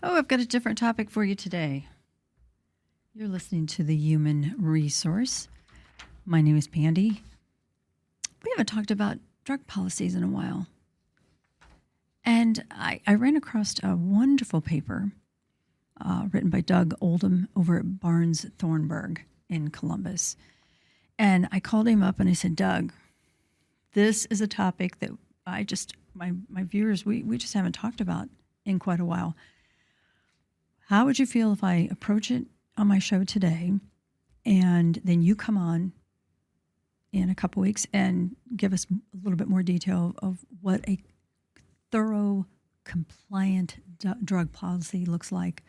Oh, I've got a different topic for you today. You're listening to The Human Resource. My name is Pandy. We haven't talked about drug policies in a while. And I ran across a wonderful paper written by Doug Oldham over at Barnes Thornburg in Columbus. And I called him up and I said, Doug, this is a topic that my viewers, we just haven't talked about in quite a while. How would you feel if I approach it on my show today and then you come on in a couple weeks and give us a little bit more detail of what a thorough, compliant drug policy looks like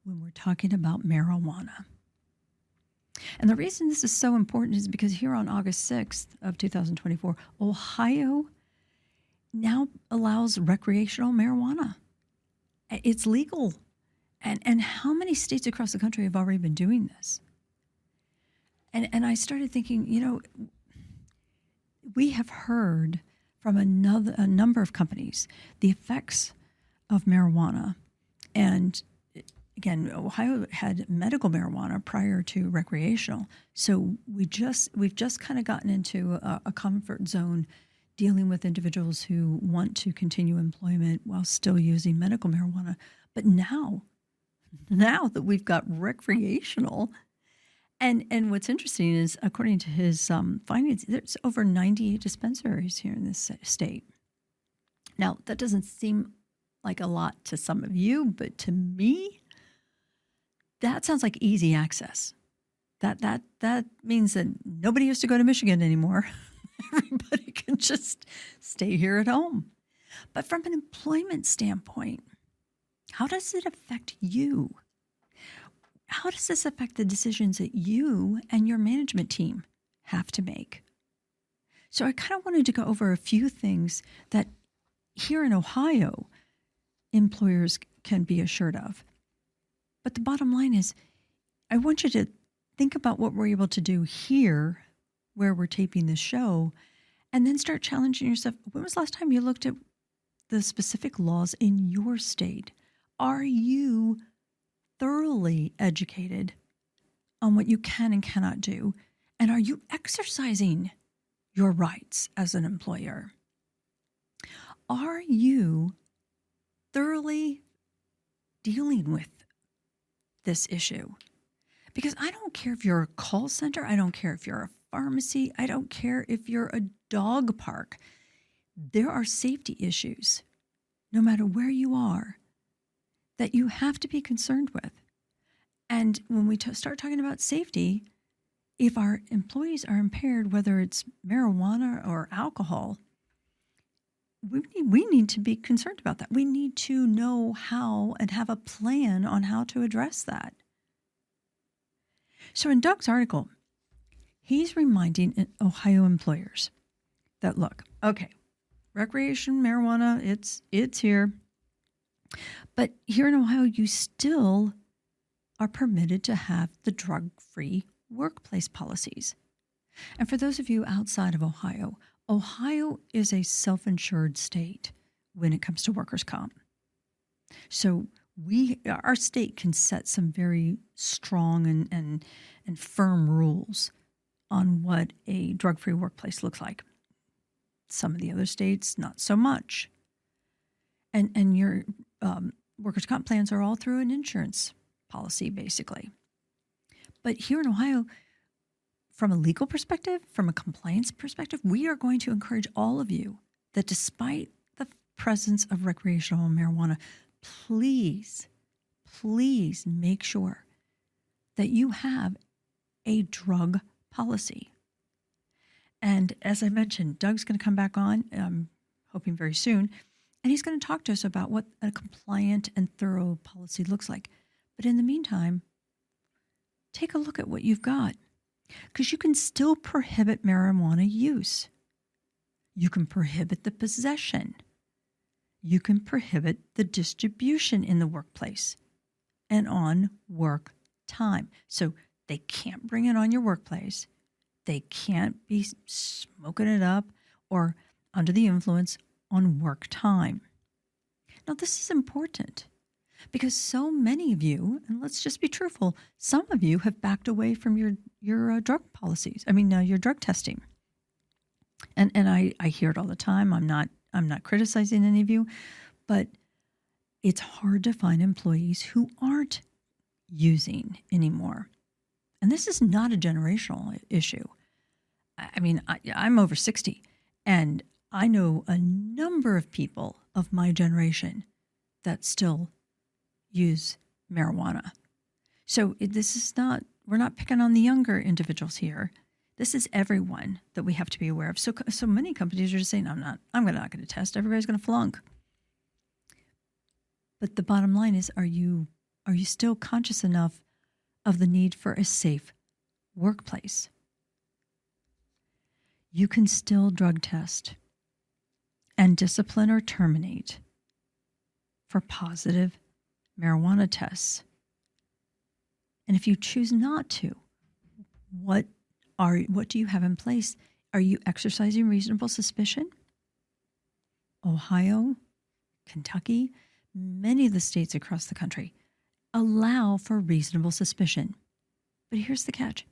when we're talking about marijuana? And the reason this is so important is because here on August 6th of 2024, Ohio now allows recreational marijuana. It's legal. And how many states across the country have already been doing this? And I started thinking, we have heard from a number of companies the effects of marijuana. And again, Ohio had medical marijuana prior to recreational. So we've just kind of gotten into a comfort zone dealing with individuals who want to continue employment while still using medical marijuana. But now that we've got recreational, and what's interesting is, according to his findings, there's over 98 dispensaries here in this state. Now, that doesn't seem like a lot to some of you, but to me, that sounds like easy access. That means that nobody has to go to Michigan anymore. Everybody can just stay here at home. But from an employment standpoint, how does it affect you? How does this affect the decisions that you and your management team have to make? So I kind of wanted to go over a few things that here in Ohio, employers can be assured of. But the bottom line is, I want you to think about what we're able to do here where we're taping this show, and then start challenging yourself. When was the last time you looked at the specific laws in your state? Are you thoroughly educated on what you can and cannot do? And are you exercising your rights as an employer? Are you thoroughly dealing with this issue? Because I don't care if you're a call center, I don't care if you're a pharmacy, I don't care if you're a dog park. There are safety issues, no matter where you are, that you have to be concerned with. And when we start talking about safety, if our employees are impaired, whether it's marijuana or alcohol, we need to be concerned about that. We need to know how and have a plan on how to address that. So in Doug's article, he's reminding Ohio employers that, look, okay, recreational marijuana, it's here. But here in Ohio, you still are permitted to have the drug-free workplace policies. And for those of you outside of Ohio, Ohio is a self-insured state when it comes to workers' comp. So our state can set some very strong and firm rules on what a drug-free workplace looks like. Some of the other states, not so much. And your workers' comp plans are all through an insurance policy, basically. But here in Ohio, from a legal perspective, from a compliance perspective, we are going to encourage all of you that despite the presence of recreational marijuana, please make sure that you have a drug policy. And as I mentioned, Doug's going to come back on, I'm hoping very soon, and he's going to talk to us about what a compliant and thorough policy looks like. But in the meantime, take a look at what you've got, because you can still prohibit marijuana use. You can prohibit the possession. You can prohibit the distribution in the workplace and on work time. So they can't bring it on your workplace. They can't be smoking it up or under the influence on work time. Now, this is important Because so many of you, and let's just be truthful, some of you have backed away from your drug policies. Your drug testing. And I hear it all the time. I'm not criticizing any of you, but it's hard to find employees who aren't using anymore. And this is not a generational issue. I'm over 60, and I know a number of people of my generation that still use marijuana. So we're not picking on the younger individuals here. This is everyone that we have to be aware of. So many companies are just saying, I'm not going to test. Everybody's going to flunk. But the bottom line is, are you still conscious enough of the need for a safe workplace? You can still drug test and discipline or terminate for positive marijuana tests. And if you choose not to, what do you have in place? Are you exercising reasonable suspicion? Ohio, Kentucky, many of the states across the country allow for reasonable suspicion. But here's the catch.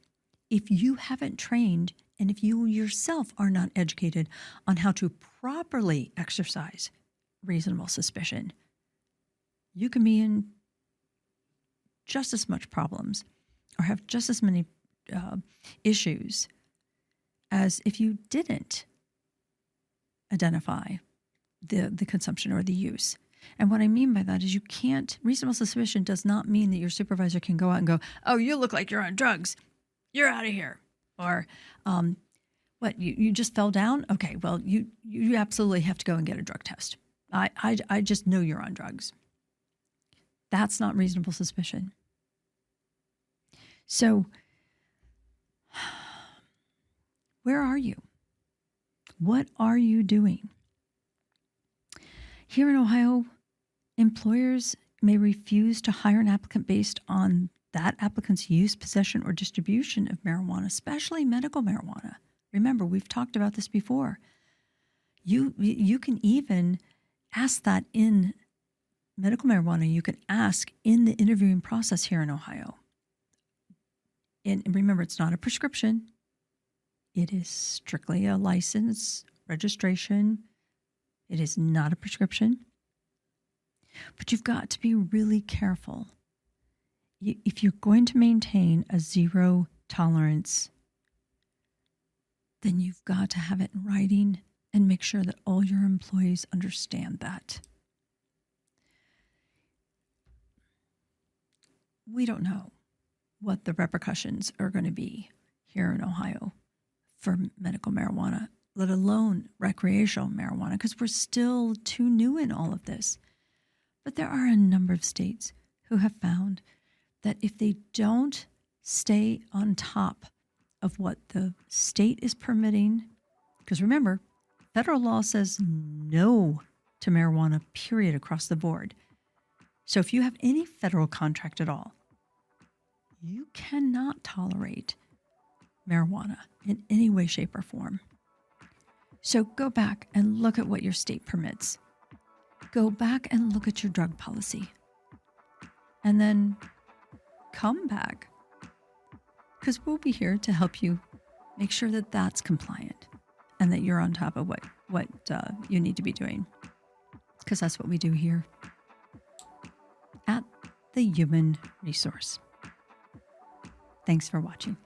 If you haven't trained and if you yourself are not educated on how to properly exercise reasonable suspicion, you can be in just as much problems or have just as many issues as if you didn't identify the consumption or the use. And what I mean by that is reasonable suspicion does not mean that your supervisor can go out and go, oh, you look like you're on drugs. You're out of here. Or, you just fell down? Okay, well, you absolutely have to go and get a drug test. I just know you're on drugs. That's not reasonable suspicion. So, where are you? What are you doing? Here in Ohio, employers may refuse to hire an applicant based on that applicant's use, possession, or distribution of marijuana, especially medical marijuana. Remember, we've talked about this before. You can even ask that in medical marijuana. You can ask in the interviewing process here in Ohio. And remember, it's not a prescription. It is strictly a license, registration. It is not a prescription. But you've got to be really careful. If you're going to maintain a zero tolerance, then you've got to have it in writing and make sure that all your employees understand that. We don't know what the repercussions are going to be here in Ohio for medical marijuana, let alone recreational marijuana, because we're still too new in all of this. But there are a number of states who have found that if they don't stay on top of what the state is permitting, because remember, federal law says no to marijuana, period, across the board. So if you have any federal contract at all, you cannot tolerate marijuana in any way, shape, or form. So go back and look at what your state permits. Go back and look at your drug policy. And then come back, because we'll be here to help you make sure that that's compliant and that you're on top of what you need to be doing, because that's what we do here at the Human Resource. Thanks for watching.